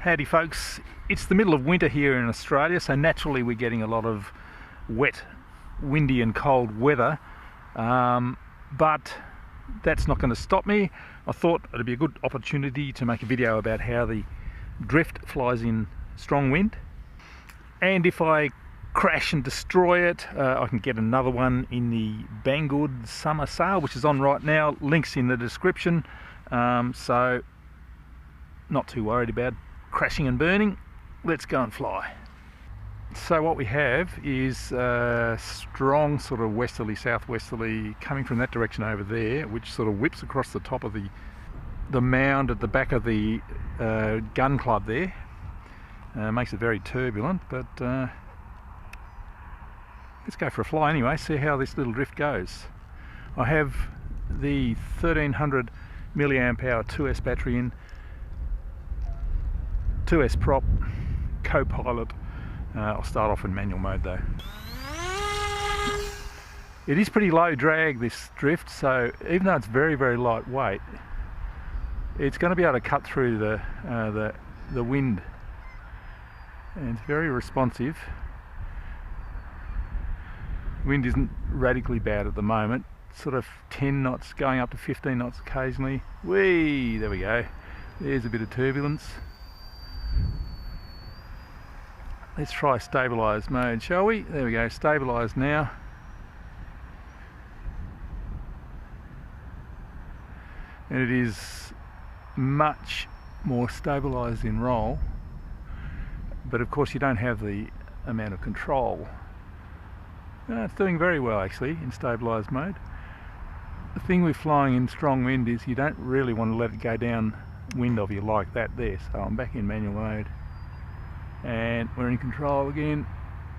Howdy folks, it's the middle of winter here in Australia, so naturally we're getting a lot of wet, windy and cold weather, but that's not going to stop me. I thought it'd be a good opportunity to make a video about how the drift flies in strong wind, and if I crash and destroy it, I can get another one in the Banggood summer sale, which is on right now. Links in the description, so not too worried about crashing and burning. Let's go and fly. So what we have is strong sort of westerly, southwesterly coming from that direction over there, which sort of whips across the top of the mound at the back of the gun club there. Makes it very turbulent, but let's go for a fly anyway, see how this little drift goes. I have the 1300 milliamp hour 2S battery in, 2S prop, co-pilot. I'll start off in manual mode though. It is pretty low drag, this drift, so even though it's very, very lightweight, it's going to be able to cut through the wind, and it's very responsive. Wind isn't radically bad at the moment, sort of 10 knots going up to 15 knots occasionally. Whee! There we go. There's a bit of turbulence. Let's try stabilised mode, shall we? There we go, stabilised now. And it is much more stabilised in roll, but of course you don't have the amount of control. It's doing very well actually in stabilised mode. The thing with flying in strong wind is you don't really want to let it go down wind of you like that there. So I'm back in manual mode and we're in control again,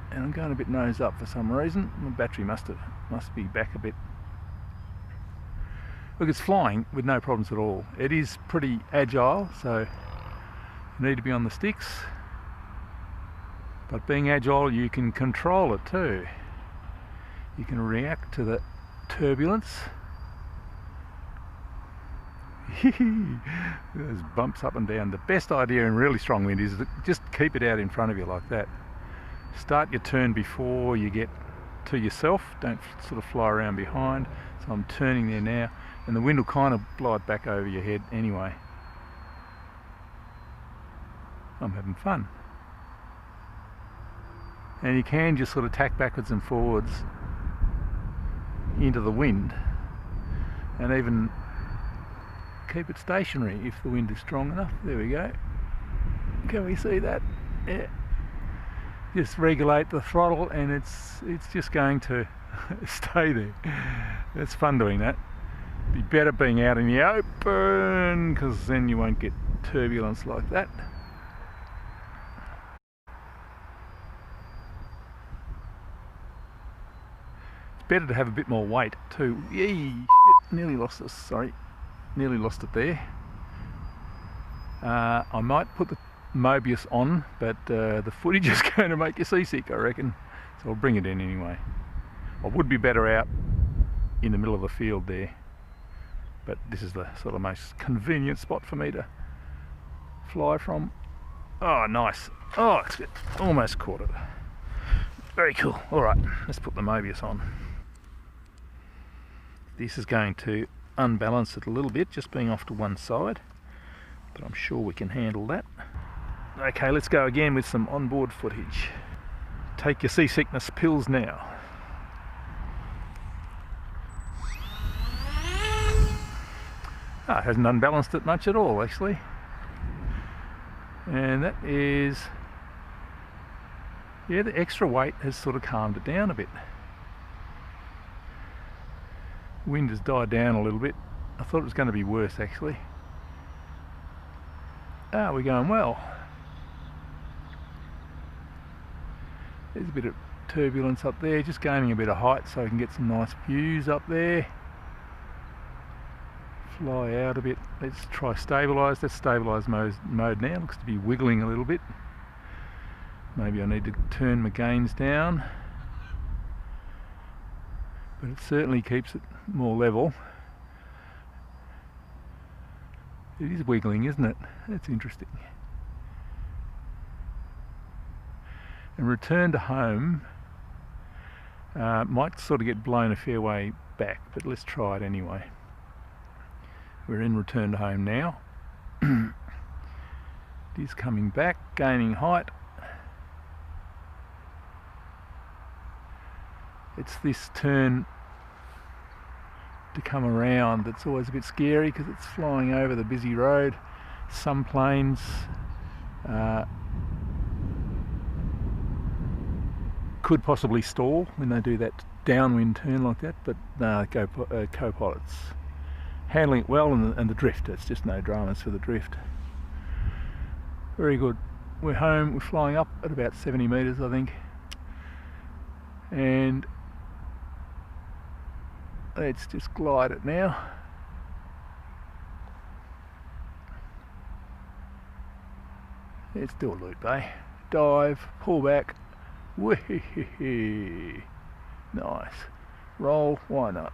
and I'm going a bit nose up for some reason. My battery must be back a bit. Look, it's flying with no problems at all. It is pretty agile, so you need to be on the sticks, but being agile you can control it too. You can react to the turbulence. Those bumps up and down. The best idea in really strong wind is to just keep it out in front of you like that. Start your turn before you get to yourself. Don't sort of fly around behind. So I'm turning there now, and the wind will kind of blow it back over your head anyway. I'm having fun. And you can just sort of tack backwards and forwards into the wind, and even keep it stationary if the wind is strong enough. There we go. Can we see that? Yeah. Just regulate the throttle and it's just going to stay there. It's fun doing that. Be better being out in the open, because then you won't get turbulence like that. Better to have a bit more weight too. Yee, shit, nearly lost this, sorry. Nearly lost it there. I might put the Mobius on, but the footage is going to make you seasick, I reckon. So I'll bring it in anyway. I would be better out in the middle of the field there, but this is the sort of most convenient spot for me to fly from. Oh, nice. Oh, it's good. Almost caught it. Very cool. Alright, let's put the Mobius on. This is going to unbalance it a little bit, just being off to one side, but I'm sure we can handle that. Okay, let's go again with some onboard footage. Take your seasickness pills now. It hasn't unbalanced it much at all actually, and that is, yeah, the extra weight has sort of calmed it down a bit. Wind has died down a little bit. I thought it was going to be worse actually. We're going well. There's a bit of turbulence up there, just gaining a bit of height so I can get some nice views up there. Fly out a bit. Let's try stabilise. That's stabilised mode now. Looks to be wiggling a little bit. Maybe I need to turn my gains down, but it certainly keeps it more level. It is wiggling, isn't it? That's interesting. and return to home. Might sort of get blown a fair way back, but let's try it anyway. We're in return to home now. It is coming back, gaining height. It's this turn to come around that's always a bit scary because it's flying over the busy road. Some planes could possibly stall when they do that downwind turn like that, but no, co-pilots handling it well, and the drift, it's just no dramas for the drift. Very good. We're home, we're flying up at about 70 metres I think, and let's just glide it now. Let's do a loop, eh? Dive, pull back, whee, nice. Roll, why not?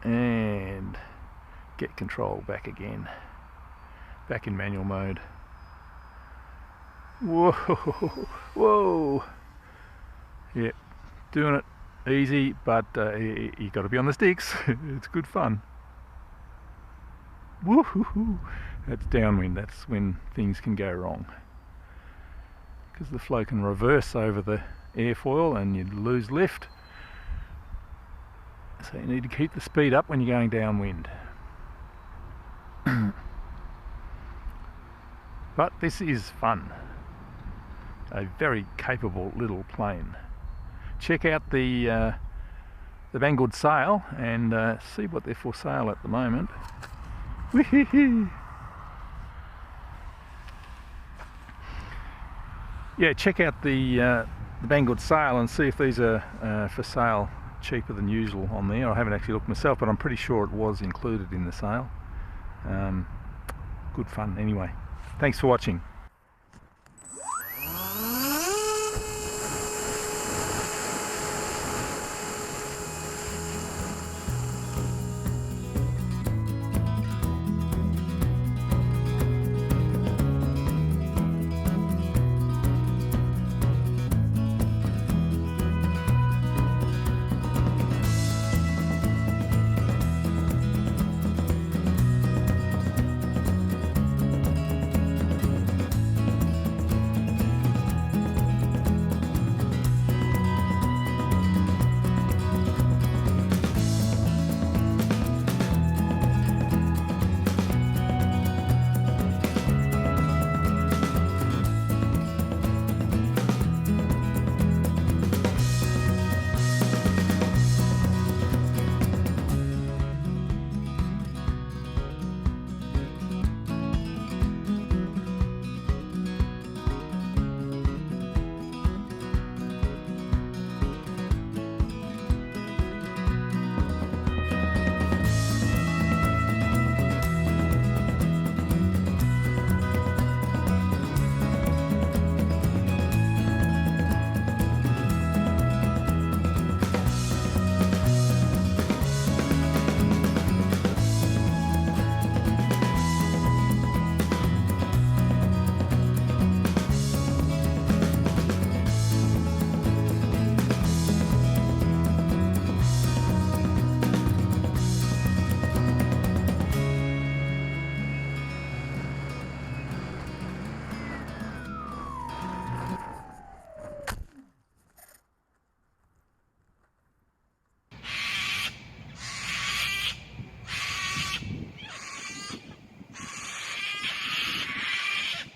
And get control back again. Back in manual mode. Whoa, whoa. Yep, doing it easy, but you got to be on the sticks. It's good fun. Woohoo! That's downwind. That's when things can go wrong, because the flow can reverse over the airfoil and you'd lose lift. So you need to keep the speed up when you're going downwind. But this is fun. A very capable little plane. Check out the Vanguard sail and see what they're for sale at the moment. Yeah, check out the Vanguard sail and see if these are for sale cheaper than usual on there. I haven't actually looked myself, but I'm pretty sure it was included in the sale. Good fun anyway. Thanks for watching.